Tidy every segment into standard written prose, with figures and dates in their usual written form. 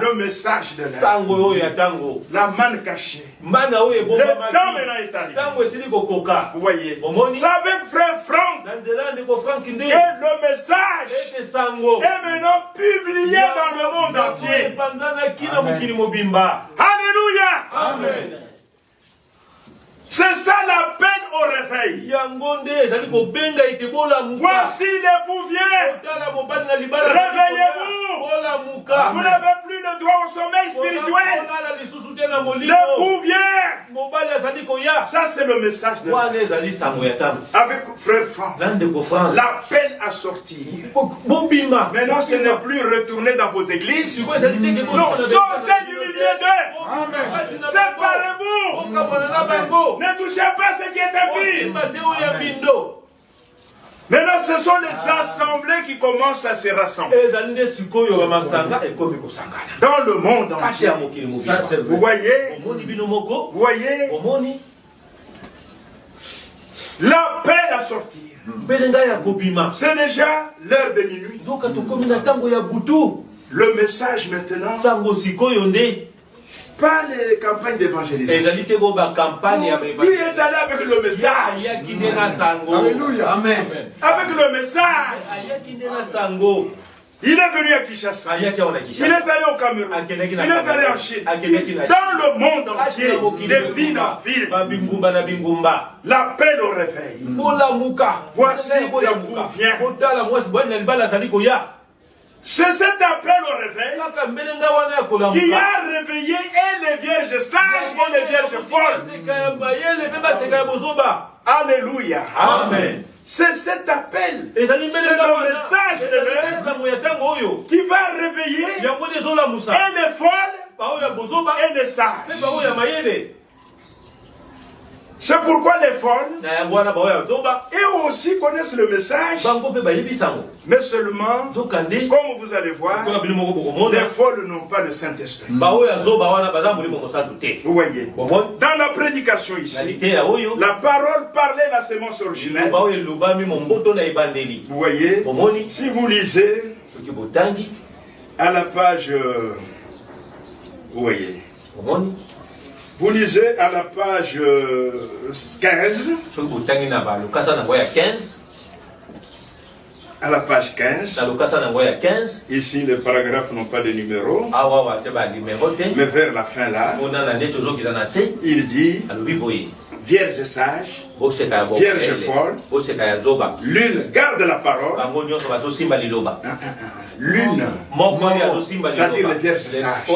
le message de l'air, la manne cachée. Le temps maintenant est arrivé. Vous voyez, c'est avec frère Franck que le message est maintenant publié dans le monde entier. Alléluia. Amen. C'est ça l'appel au réveil. Voici les pouviers. Réveillez-vous. Vous n'avez plus le droit au sommeil spirituel. Les pouviers. Ça c'est le message de Dieu. Avec frère Franck, l'appel à sortir. Maintenant ce n'est plus retourner dans vos églises. Non, sortez du milieu d'eux. Séparez-vous. Ne touchez pas ce qui est impie. Maintenant, ce sont les assemblées qui commencent à se rassembler. Dans le monde entier. Vous voyez? Vous voyez? L'appel à sortir. C'est déjà l'heure de minuit. Le message maintenant. Pas les campagnes d'évangélisation. Lui est allé avec le message. Alléluia. Amen. Avec le message. Il est venu à Kinshasa. Il est allé au Cameroun. Il est allé en Chine. Dans le monde entier, de ville en ville. L'appel au réveil. Voici d'où vient. C'est cet appel au réveil qui a réveillé et les vierges sages et les vierges folles. Alléluia. Amen. C'est cet appel. C'est le message de Dieu qui va réveiller et les folles et les sages. C'est pourquoi les folles et aussi connaissent le message, mais seulement, comme vous allez voir, les folles n'ont pas le Saint-Esprit. Vous voyez, dans la prédication ici, la parole parlait la sémence originelle. Vous voyez, si vous lisez à la page, vous voyez, vous lisez à la page 15. À la page 15. Ici, les paragraphes n'ont pas de numéro. Mais vers la fin là, il dit vierge sage, vierge folle, l'une garde la parole. L'une, c'est-à-dire les vierges sages,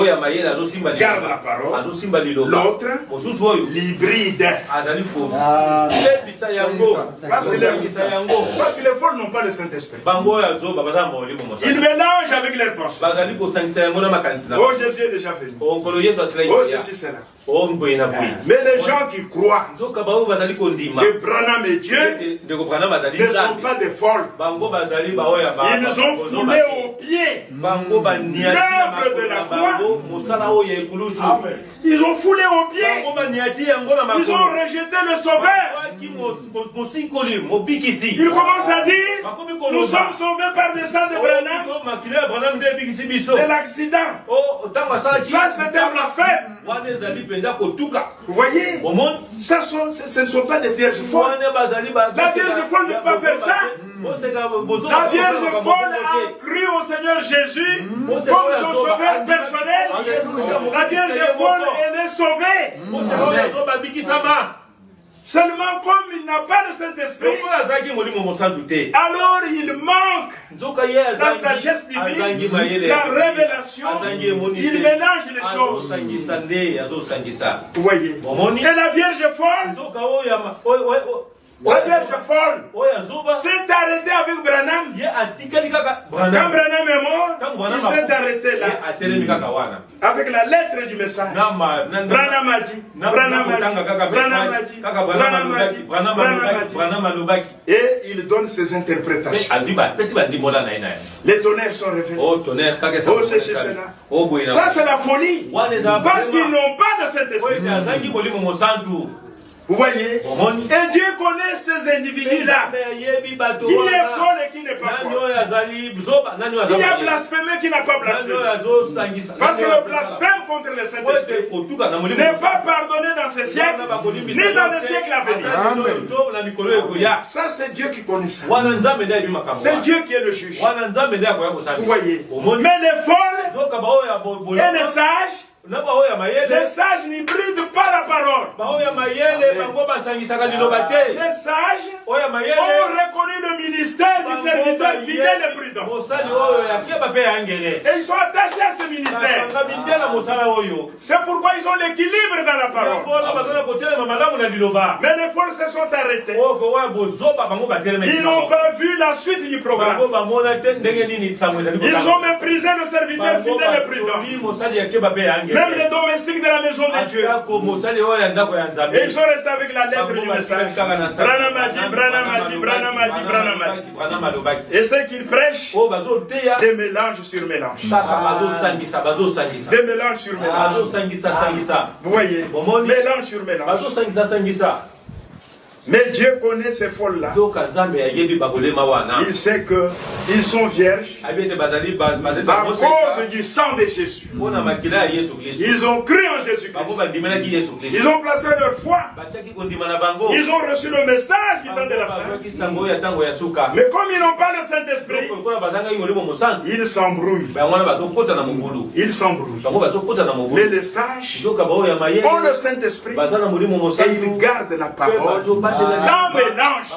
garde la parole. L'autre, l'hybride. Parce que les folles n'ont pas le Saint-Esprit. Ils mélangent avec leurs pensées. Oh, Jésus est déjà venu. Oh, ceci, c'est là. Mais les gens qui croient que Branham est Dieu ne sont pas des folles. Ils ont foulé au pied l'œuvre de la croix. Amen. Ils ont foulé au pied. Ils ont rejeté le Sauveur. Ils commencent à dire nous sommes sauvés par le sang de Branham de l'accident. Ça, c'est un blasphème. Vous voyez, ce ne sont pas des vierges folles. La vierge folle ne peut pas faire ça. La vierge folle a cru au Seigneur Jésus comme son sauveur personnel. La vierge folle, elle est sauvée. Seulement comme il n'a pas le Saint-Esprit, alors il manque la sagesse divine, la révélation, il mélange les choses. Vous voyez. Et la Vierge folle, la Vierge folle s'est arrêtée avec Branham. Quand Branham est mort, il s'est arrêté là. Avec la lettre du message. Branham a dit, et il donne ses interprétations. Les tonnerres sont révélés. Oh, ceci, cela. Ça, c'est la folie. Parce qu'ils n'ont pas de Saint-Esprit. Vous voyez? Et Dieu connaît ces individus-là. Qui est fort et qui n'est pas fort. Qui a blasphémé, qui n'a pas blasphémé. Parce que le blasphème contre le Saint-Esprit n'est pas pardonné dans ce siècle, ni dans le siècle à venir. Ça, c'est Dieu qui connaît ça. C'est Dieu qui est le juge. Vous voyez? Mais les folles et les sages, les sages n'y brident pas la parole. Les sages ont reconnu le ministère du serviteur fidèle et prudent. Et ils sont attachés à ce ministère. C'est pourquoi ils ont l'équilibre dans la parole. Mais les folles se sont arrêtés. Ils n'ont pas vu la suite du programme. Ils ont méprisé le serviteur fidèle et prudent. Même les domestiques de la maison de Dieu. Et ils sont restés avec la lettre du message. Branham a dit. Et ce qu'ils prêchent, des mélanges sur mélanges. Des mélanges sur mélanges. Vous voyez, mélange sur mélange. Mais Dieu connaît ces folles-là. Il sait qu'ils sont vierges à cause du sang de Jésus. Ils ont cru en Jésus-Christ. Ils ont placé leur foi. Ils ont reçu le message du temps de la fin. Mais comme ils n'ont pas le Saint-Esprit, ils s'embrouillent. Ils s'embrouillent. Mais les sages ont le Saint-Esprit et ils gardent la parole. Sans mélange.